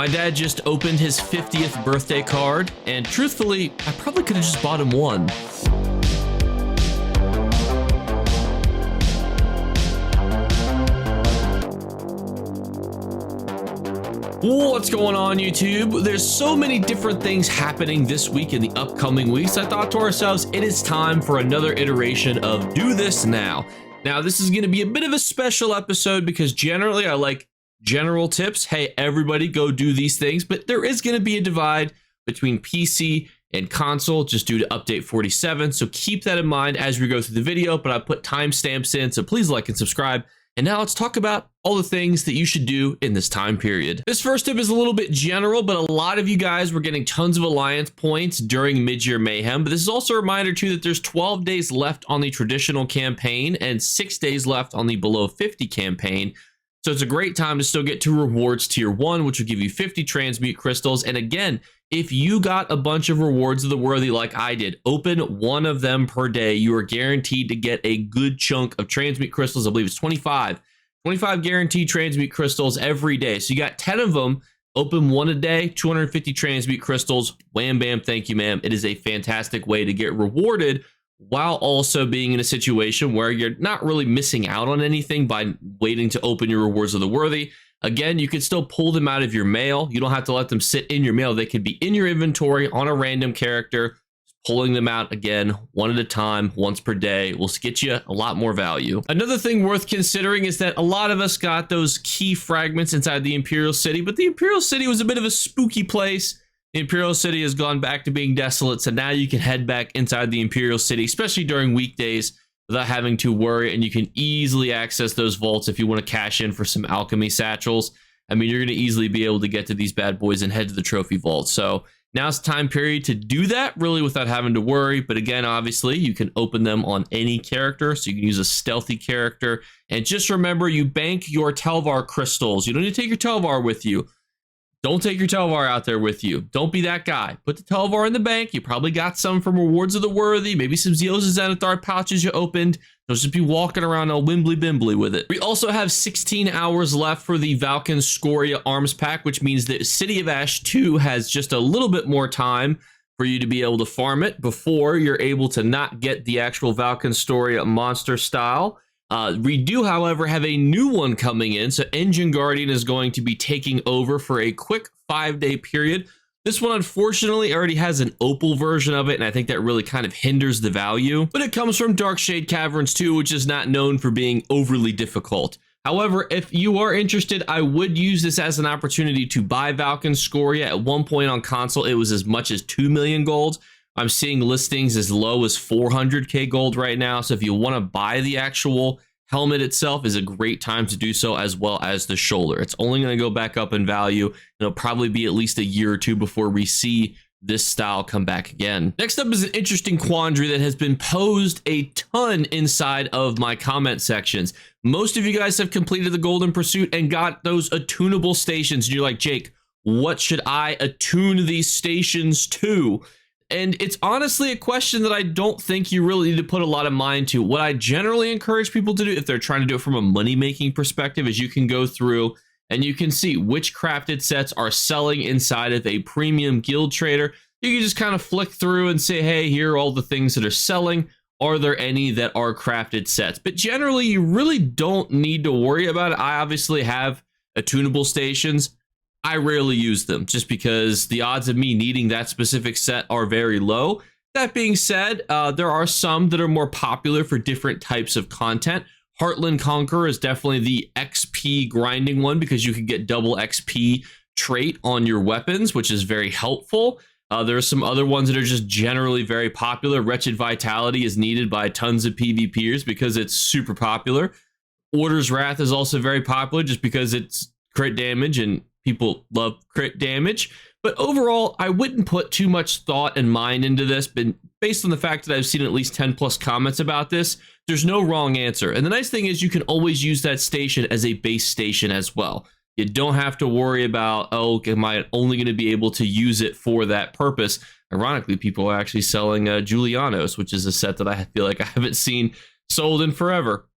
My dad just opened his 50th birthday card, and truthfully, I probably could have just bought him one. What's going on, YouTube? There's so many different things happening this week and the upcoming weeks. I thought to ourselves, it is time for another iteration of Do This Now. Now, this is going to be a bit of a special episode because generally I like general tips. Hey, everybody go do these things, but there is going to be a divide between PC and console just due to update 47. So keep that in mind as we go through the video, but I put timestamps in, so please like and subscribe. And now let's talk about all the things that you should do in this time period. This first tip is a little bit general, but a lot of you guys were getting tons of alliance points during mid-year mayhem. But this is also a reminder too that there's 12 days left on the traditional campaign and 6 days left on the below 50 campaign. So it's a great time to still get to rewards tier 1, which will give you 50 transmute crystals. And again, if you got a bunch of rewards of the worthy like I did, open one of them per day. You are guaranteed to get a good chunk of transmute crystals. I believe it's 25 guaranteed transmute crystals every day. So you got 10 of them, open one a day, 250 transmute crystals. Wham, bam, thank you, ma'am. It is a fantastic way to get rewarded while also being in a situation where you're not really missing out on anything by waiting to open your rewards of the worthy. Again, you can still pull them out of your mail. You don't have to let them sit in your mail. They could be in your inventory on a random character. Pulling them out again, one at a time, once per day, will get you a lot more value. Another thing worth considering is that a lot of us got those key fragments inside the Imperial City, but the Imperial City was a bit of a spooky place. The Imperial City has gone back to being desolate, so now you can head back inside the Imperial City, especially during weekdays, without having to worry, and you can easily access those vaults if you want to cash in for some alchemy satchels. I mean, you're going to easily be able to get to these bad boys and head to the trophy vault. So now's the time period to do that, really, without having to worry. But again, obviously, you can open them on any character, so you can use a stealthy character. And just remember, you bank your Telvar crystals. You don't need to take your Telvar with you. Don't take your Telvar out there with you. Don't be that guy. Put the Telvar in the bank. You probably got some from Rewards of the Worthy, maybe some Zeals and Xanathar pouches you opened. Don't just be walking around all wimbly-bimbly with it. We also have 16 hours left for the Valken Scoria Arms Pack, which means that City of Ash 2 has just a little bit more time for you to be able to farm it before you're able to not get the actual Valken Scoria monster style. We do, however, have a new one coming in, so Engine Guardian is going to be taking over for a quick 5-day period. This one, unfortunately, already has an opal version of it, and I think that really kind of hinders the value. But it comes from Darkshade Caverns 2, which is not known for being overly difficult. However, if you are interested, I would use this as an opportunity to buy Valken Scoria. At one point on console, it was as much as 2 million gold. I'm seeing listings as low as 400k gold right now. So if you want to buy the actual helmet itself, is a great time to do so, as well as the shoulder. It's only going to go back up in value. It'll probably be at least a year or two before we see this style come back again. Next up is an interesting quandary that has been posed a ton inside of my comment sections. Most of you guys have completed the Golden Pursuit and got those attunable stations. And you're like, Jake, what should I attune these stations to? And it's honestly a question that I don't think you really need to put a lot of mind to. What I generally encourage people to do, if they're trying to do it from a money-making perspective, is you can go through and you can see which crafted sets are selling inside of a premium guild trader. You can just kind of flick through and say, hey, here are all the things that are selling. Are there any that are crafted sets? But generally, you really don't need to worry about it. I obviously have attunable stations. I rarely use them just because the odds of me needing that specific set are very low. That being said, there are some that are more popular for different types of content. Heartland Conqueror is definitely the XP grinding one because you can get double XP trait on your weapons, which is very helpful. There are some other ones that are just generally very popular. Wretched Vitality is needed by tons of PvPers because it's super popular. Order's Wrath is also very popular just because it's crit damage and people love crit damage. But overall, I wouldn't put too much thought and mind into this, but based on the fact that I've seen at least 10 plus comments about this, there's no wrong answer. And the nice thing is you can always use that station as a base station as well. You don't have to worry about, oh, am I only going to be able to use it for that purpose? Ironically, people are actually selling Julianos, which is a set that I feel like I haven't seen sold in forever.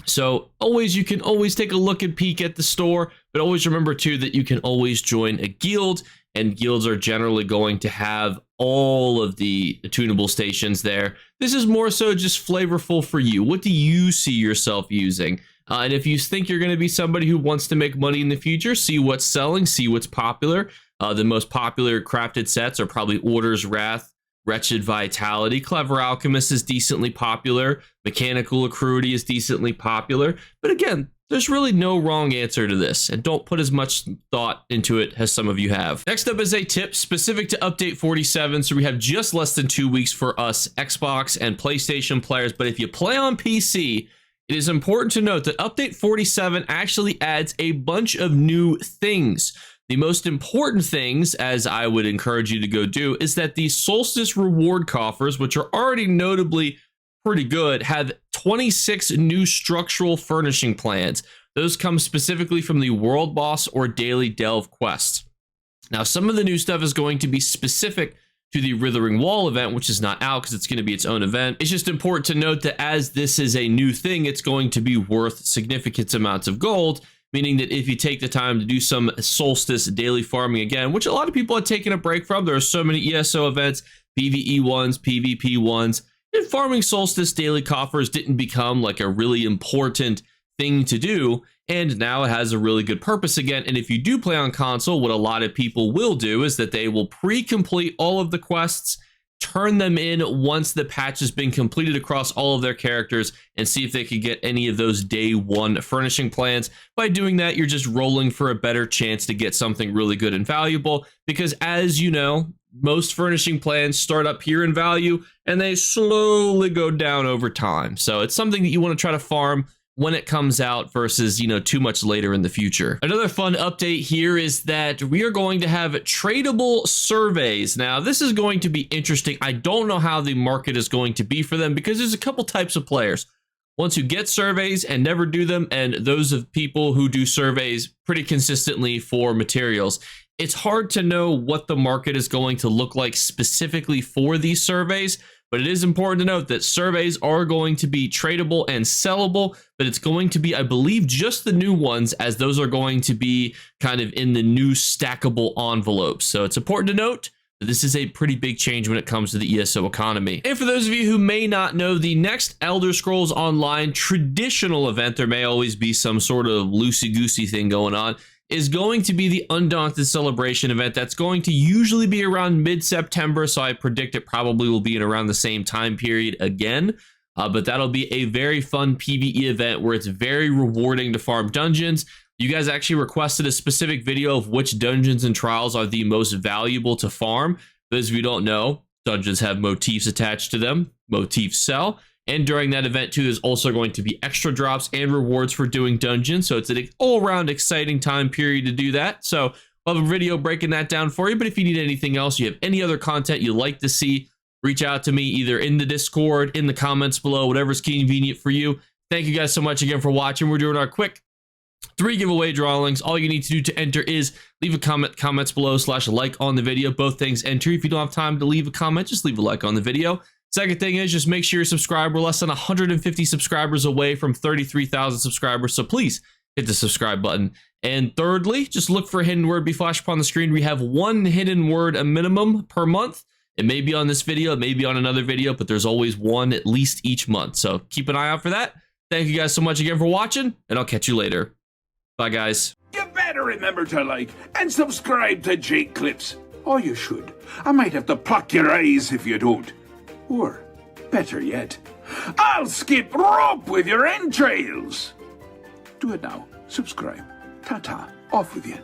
So you can always take a look and peek at the store, but But always remember too that you can always join a guild, and guilds are generally going to have all of the attunable stations there. This is more so just flavorful for you. What do you see yourself using? And if you think you're going to be somebody who wants to make money in the future, see what's selling, see what's popular. The most popular crafted sets are probably Order's Wrath, Wretched Vitality. Clever Alchemist is decently popular. Mechanical Accruity is decently popular. But again, there's really no wrong answer to this, and don't put as much thought into it as some of you have. Next up is a tip specific to update 47. So we have just less than 2 weeks for us Xbox and PlayStation players, but if you play on PC, it is important to note that update 47 actually adds a bunch of new things. The most important things, as I would encourage you to go do, is that the Solstice reward coffers, which are already notably pretty good, have 26 new structural furnishing plans. Those come specifically from the World Boss or Daily Delve quests. Now, some of the new stuff is going to be specific to the Withering Wall event, which is not out because it's going to be its own event. It's just important to note that as this is a new thing, it's going to be worth significant amounts of gold, meaning that if you take the time to do some Solstice daily farming again, which a lot of people have taken a break from, there are so many ESO events, PvE ones, PvP ones, and farming Solstice daily coffers didn't become like a really important thing to do, and now it has a really good purpose again. And if you do play on console, what a lot of people will do is that they will pre-complete all of the quests, turn them in once the patch has been completed across all of their characters, and see if they could get any of those day one furnishing plans. By doing that, you're just rolling for a better chance to get something really good and valuable, because as you know, most furnishing plans start up here in value and they slowly go down over time. So it's something that you want to try to farm when it comes out versus, too much later in the future. Another fun update here is that we are going to have tradable surveys. Now, this is going to be interesting. I don't know how the market is going to be for them because there's a couple types of players. Ones who get surveys and never do them, and those of people who do surveys pretty consistently for materials. It's hard to know what the market is going to look like specifically for these surveys, but it is important to note that surveys are going to be tradable and sellable, but it's going to be, I believe, just the new ones, as those are going to be kind of in the new stackable envelopes. So it's important to note that this is a pretty big change when it comes to the ESO economy. And for those of you who may not know, the next Elder Scrolls Online traditional event, there may always be some sort of loosey-goosey thing going on, is going to be the Undaunted Celebration event. That's going to usually be around mid-September, so I predict it probably will be in around the same time period again. But that'll be a very fun PvE event where it's very rewarding to farm dungeons. You guys actually requested a specific video of which dungeons and trials are the most valuable to farm. For those of you who don't know, dungeons have motifs attached to them. Motifs sell. And during that event too, there's also going to be extra drops and rewards for doing dungeons. So it's an all-around exciting time period to do that. So I'll have a video breaking that down for you. But if you need anything else, you have any other content you'd like to see, reach out to me either in the Discord, in the comments below, whatever's convenient for you. Thank you guys so much again for watching. We're doing our quick 3 giveaway drawings. All you need to do to enter is leave a comments below / like on the video. Both things enter. If you don't have time to leave a comment, just leave a like on the video. Second thing is just make sure you're subscribed. We're less than 150 subscribers away from 33,000 subscribers, so please hit the subscribe button. And thirdly, just look for a hidden word be flashed upon the screen. We have 1 hidden word a minimum per month. It may be on this video, it may be on another video, but there's always one at least each month. So keep an eye out for that. Thank you guys so much again for watching, and I'll catch you later. Bye, guys. You better remember to like and subscribe to Jakeclips. Or you should. I might have to pluck your eyes if you don't. Or, better yet, I'll skip rope with your entrails. Do it now. Subscribe. Ta-ta. Off with you.